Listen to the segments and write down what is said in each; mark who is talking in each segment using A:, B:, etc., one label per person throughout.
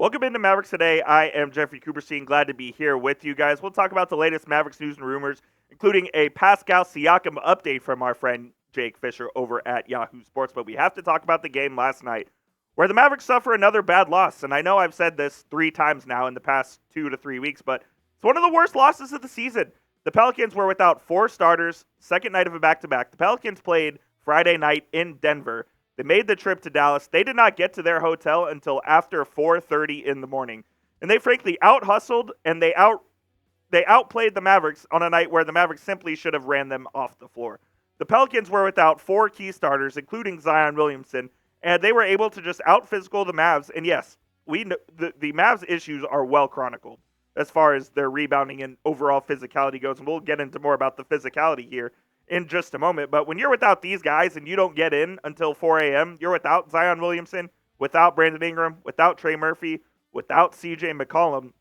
A: Welcome into Mavericks Today. I am Jeffrey Cooperstein. Glad to be here with you guys. We'll talk about the latest Mavericks news and rumors, including a Pascal Siakam update from our friend Jake Fischer over at Yahoo Sports. But we have to talk about the game last night where the Mavericks suffer another bad loss. And I know I've said this 3 times now in the past 2 to 3 weeks, but it's one of the worst losses of the season. The Pelicans were without 4 starters, second night of a back-to-back. The Pelicans played Friday night in Denver. They made the trip to Dallas. They did not get to their hotel until after 4:30 in the morning. And they frankly out-hustled and they outplayed the Mavericks on a night where the Mavericks simply should have ran them off the floor. The Pelicans were without 4 key starters, including Zion Williamson, and they were able to just out-physical the Mavs. And yes, we know the Mavs' issues are well chronicled as far as their rebounding and overall physicality goes. And we'll get into more about the physicality here in just a moment. But when you're without these guys and you don't get in until 4 a.m., you're without Zion Williamson, without Brandon Ingram, without Trey Murphy, without CJ McCollum,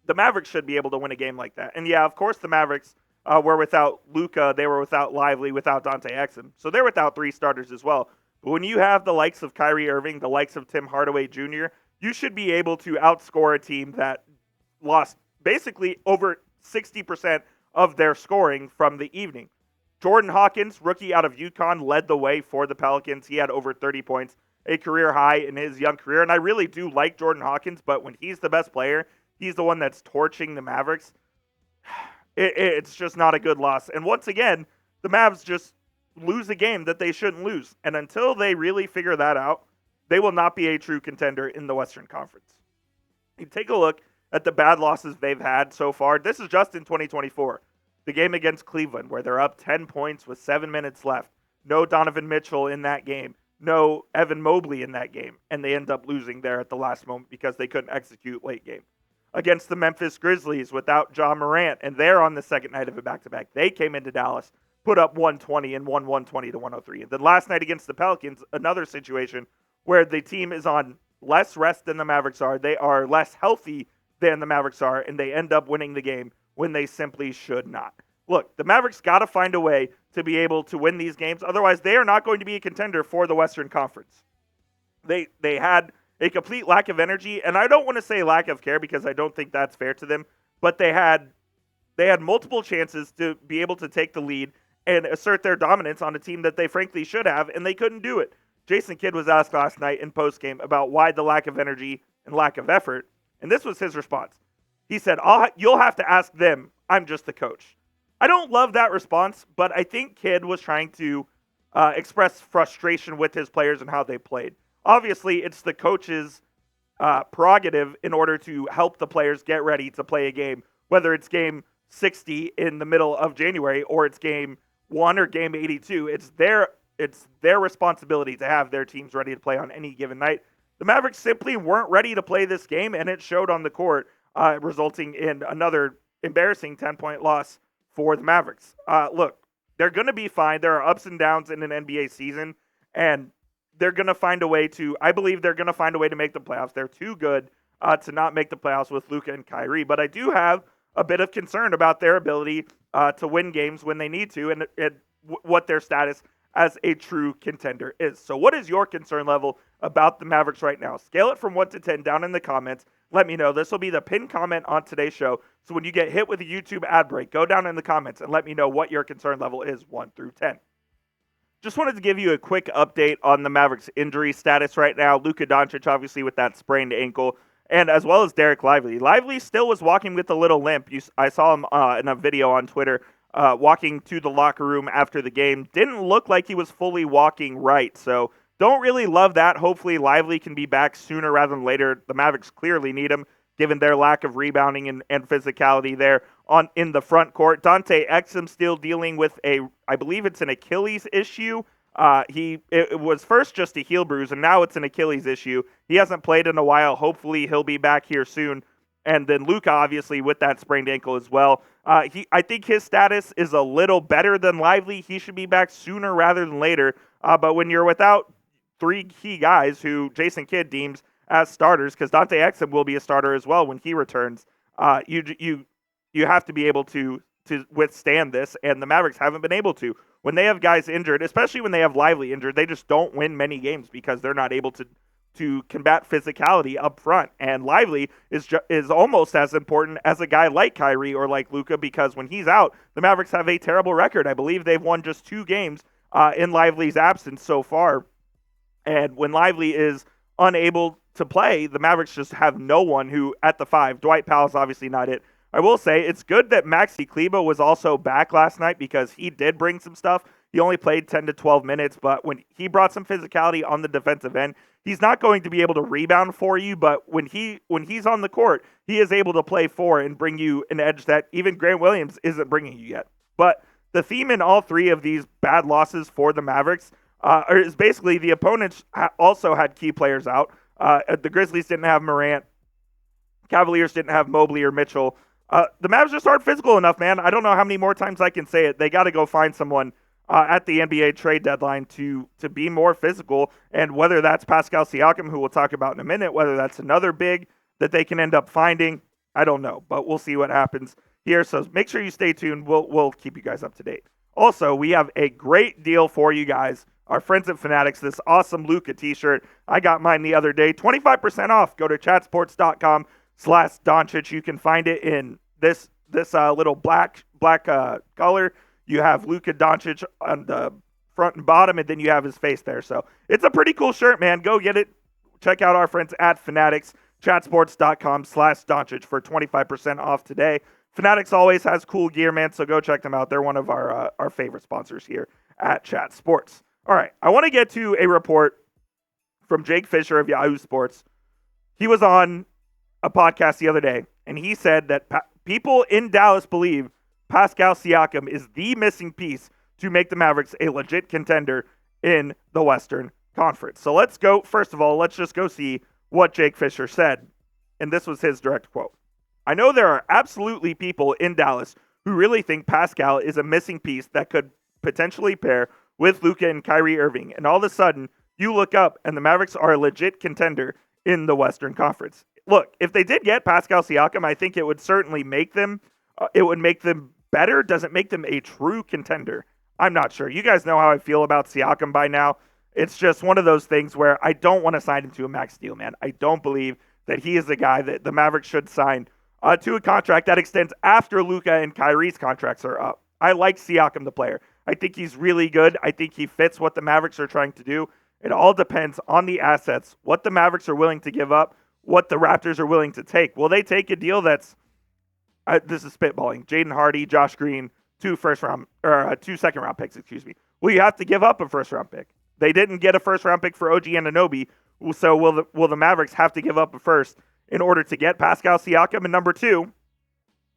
A: the Mavericks should be able to win a game like that. And yeah, of course the Mavericks were without Luka, they were without Lively, without Dante Exum. So they're without 3 starters as well. But when you have the likes of Kyrie Irving, the likes of Tim Hardaway Jr., you should be able to outscore a team that lost basically over 60% of their scoring from the evening. Jordan Hawkins, rookie out of UConn, led the way for the Pelicans. He had over 30 points, a career high in his young career. And I really do like Jordan Hawkins, but when he's the best player, he's the one that's torching the Mavericks. It's just not a good loss. And once again, the Mavs just lose a game that they shouldn't lose. And until they really figure that out, they will not be a true contender in the Western Conference. You take a look at the bad losses they've had so far. This is just in 2024. The game against Cleveland, where they're up 10 points with 7 minutes left. No Donovan Mitchell in that game. No Evan Mobley in that game. And they end up losing there at the last moment because they couldn't execute late game. Against the Memphis Grizzlies without Ja Morant, and they're on the second night of a back-to-back. They came into Dallas, put up 120 and won 120 to 103. And then last night against the Pelicans, another situation where the team is on less rest than the Mavericks are. They are less healthy than the Mavericks are, and they end up winning the game when they simply should not. Look, the Mavericks got to find a way to be able to win these games. Otherwise, they are not going to be a contender for the Western Conference. They had a complete lack of energy, and I don't want to say lack of care because I don't think that's fair to them, but they had multiple chances to be able to take the lead and assert their dominance on a team that they frankly should have, and they couldn't do it. Jason Kidd was asked last night in postgame about why the lack of energy and lack of effort, and this was his response. He said, you'll have to ask them. I'm just the coach. I don't love that response, but I think Kidd was trying to express frustration with his players and how they played. Obviously, it's the coach's prerogative in order to help the players get ready to play a game, whether it's game 60 in the middle of January or it's game 1 or game 82. It's their responsibility to have their teams ready to play on any given night. The Mavericks simply weren't ready to play this game, and it showed on the court, resulting in another embarrassing 10-point loss for the Mavericks. Look, they're going to be fine. There are ups and downs in an NBA season, and they're going to find a way to, I believe they're going to find a way to make the playoffs. They're too good to not make the playoffs with Luka and Kyrie, but I do have a bit of concern about their ability to win games when they need to and what their status as a true contender is. So what is your concern level about the Mavericks right now? Scale it from 1 to 10 down in the comments. Let me know. This will be the pinned comment on today's show. So when you get hit with a YouTube ad break, go down in the comments and let me know what your concern level is 1 through 10. Just wanted to give you a quick update on the Mavericks injury status right now. Luka Doncic, obviously, with that sprained ankle, and as well as Dereck Lively. Lively still was walking with a little limp. I saw him in a video on Twitter walking to the locker room after the game. Didn't look like he was fully walking right, so don't really love that. Hopefully Lively can be back sooner rather than later. The Mavericks clearly need him, given their lack of rebounding and physicality there in the front court. Dante Exum still dealing with I believe it's an Achilles issue. It was first just a heel bruise, and now it's an Achilles issue. He hasn't played in a while. Hopefully he'll be back here soon. And then Luka, obviously, with that sprained ankle as well. I think his status is a little better than Lively. He should be back sooner rather than later. But when you're without 3 key guys who Jason Kidd deems as starters, because Dante Exum will be a starter as well when he returns, you have to be able to withstand this, and the Mavericks haven't been able to. When they have guys injured, especially when they have Lively injured, they just don't win many games because they're not able to to combat physicality up front. And Lively is almost as important as a guy like Kyrie or like Luka, because when he's out, the Mavericks have a terrible record. I believe they've won just 2 games in Lively's absence so far. And when Lively is unable to play, the Mavericks just have no one who, at the 5, Dwight Powell's obviously not it. I will say it's good that Maxi Kleber was also back last night, because he did bring some stuff. He only played 10 to 12 minutes, but when he brought some physicality on the defensive end, he's not going to be able to rebound for you, but when he's on the court, he is able to play 4 and bring you an edge that even Grant Williams isn't bringing you yet. But the theme in all 3 of these bad losses for the Mavericks is basically the opponents also had key players out. The Grizzlies didn't have Morant. Cavaliers didn't have Mobley or Mitchell. The Mavs just aren't physical enough, man. I don't know how many more times I can say it. They got to go find someone at the NBA trade deadline to be more physical, and whether that's Pascal Siakam, who we'll talk about in a minute, whether that's another big that they can end up finding, I don't know, but we'll see what happens here. So make sure you stay tuned. We'll keep you guys up to date. Also, we have a great deal for you guys. Our friends at Fanatics, this awesome Luka t-shirt. I got mine the other day. 25% off. Go to chatsports.com/Doncic. You can find it in this little black color. You have Luka Doncic on the front and bottom, and then you have his face there. So it's a pretty cool shirt, man. Go get it. Check out our friends at Fanatics. Chatsports.com/Doncic for 25% off today. Fanatics always has cool gear, man, so go check them out. They're one of our favorite sponsors here at Chat Sports. All right, I want to get to a report from Jake Fischer of Yahoo Sports. He was on a podcast the other day, and he said that people in Dallas believe Pascal Siakam is the missing piece to make the Mavericks a legit contender in the Western Conference. So let's go. First of all, let's just go see what Jake Fischer said. And this was his direct quote. I know there are absolutely people in Dallas who really think Pascal is a missing piece that could potentially pair with Luka and Kyrie Irving. And all of a sudden, you look up and the Mavericks are a legit contender in the Western Conference. Look, if they did get Pascal Siakam, I think it would certainly make them better. Does it make them a true contender? I'm not sure. You guys know how I feel about Siakam by now. It's just one of those things where I don't want to sign him to a max deal, man. I don't believe that he is the guy that the Mavericks should sign to a contract that extends after Luka and Kyrie's contracts are up. I like Siakam, the player. I think he's really good. I think he fits what the Mavericks are trying to do. It all depends on the assets, what the Mavericks are willing to give up, what the Raptors are willing to take. Will they take a deal that's, this is spitballing, Jaden Hardy, Josh Green, 2 second-round picks, Well, you have to give up a first-round pick. They didn't get a first-round pick for OG Anunoby, so will the Mavericks have to give up a first in order to get Pascal Siakam? And number 2,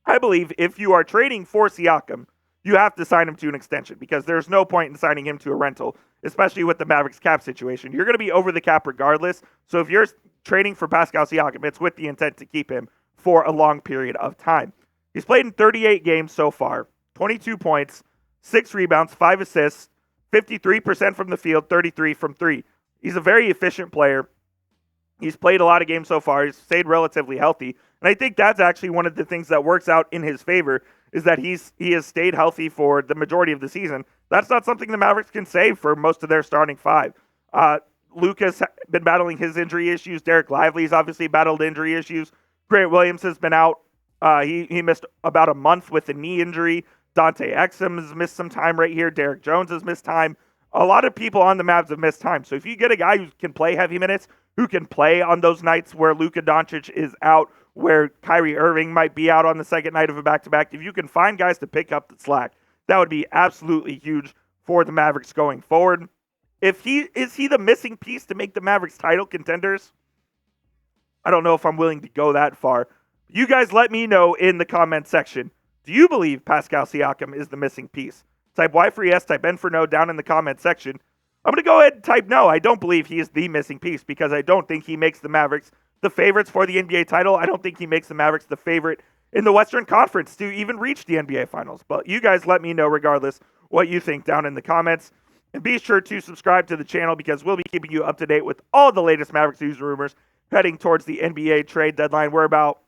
A: I believe if you are trading for Siakam, you have to sign him to an extension, because there's no point in signing him to a rental, especially with the Mavericks cap situation. You're going to be over the cap regardless. So if you're trading for Pascal Siakam, it's with the intent to keep him for a long period of time. He's played in 38 games so far, 22 points, 6 rebounds, 5 assists, 53% from the field, 33 from 3. He's a very efficient player. He's played a lot of games so far. He's stayed relatively healthy. And I think that's actually one of the things that works out in his favor, is that he has stayed healthy for the majority of the season. That's not something the Mavericks can say for most of their starting 5. Luka's been battling his injury issues. Dereck Lively's obviously battled injury issues. Grant Williams has been out. He missed about a month with a knee injury. Dante Exum has missed some time right here. Derrick Jones has missed time. A lot of people on the Mavs have missed time. So if you get a guy who can play heavy minutes, who can play on those nights where Luka Doncic is out, where Kyrie Irving might be out on the second night of a back-to-back, if you can find guys to pick up the slack, that would be absolutely huge for the Mavericks going forward. Is he the missing piece to make the Mavericks title contenders? I don't know if I'm willing to go that far. You guys let me know in the comment section. Do you believe Pascal Siakam is the missing piece? Type Y for yes, type N for no down in the comment section. I'm going to go ahead and type no. I don't believe he is the missing piece, because I don't think he makes the Mavericks the favorites for the NBA title. I don't think he makes the Mavericks the favorite in the Western Conference to even reach the NBA Finals. But you guys let me know regardless what you think down in the comments. And be sure to subscribe to the channel, because we'll be keeping you up to date with all the latest Mavericks news and rumors heading towards the NBA trade deadline. We're about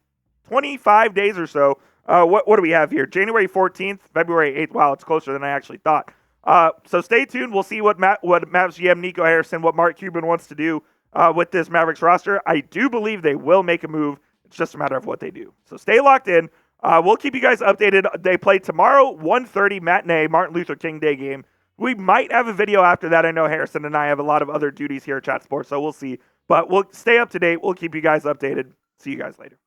A: 25 days or so. What do we have here? January 14th, February 8th. Wow, it's closer than I actually thought. So stay tuned. We'll see what Mavs GM Nico Harrison, what Mark Cuban wants to do with this Mavericks roster. I do believe they will make a move. It's just a matter of what they do. So stay locked in. We'll keep you guys updated. They play tomorrow, 1:30 matinee, Martin Luther King Day game. We might have a video after that. I know Harrison and I have a lot of other duties here at Chat Sports, so we'll see. But we'll stay up to date. We'll keep you guys updated. See you guys later.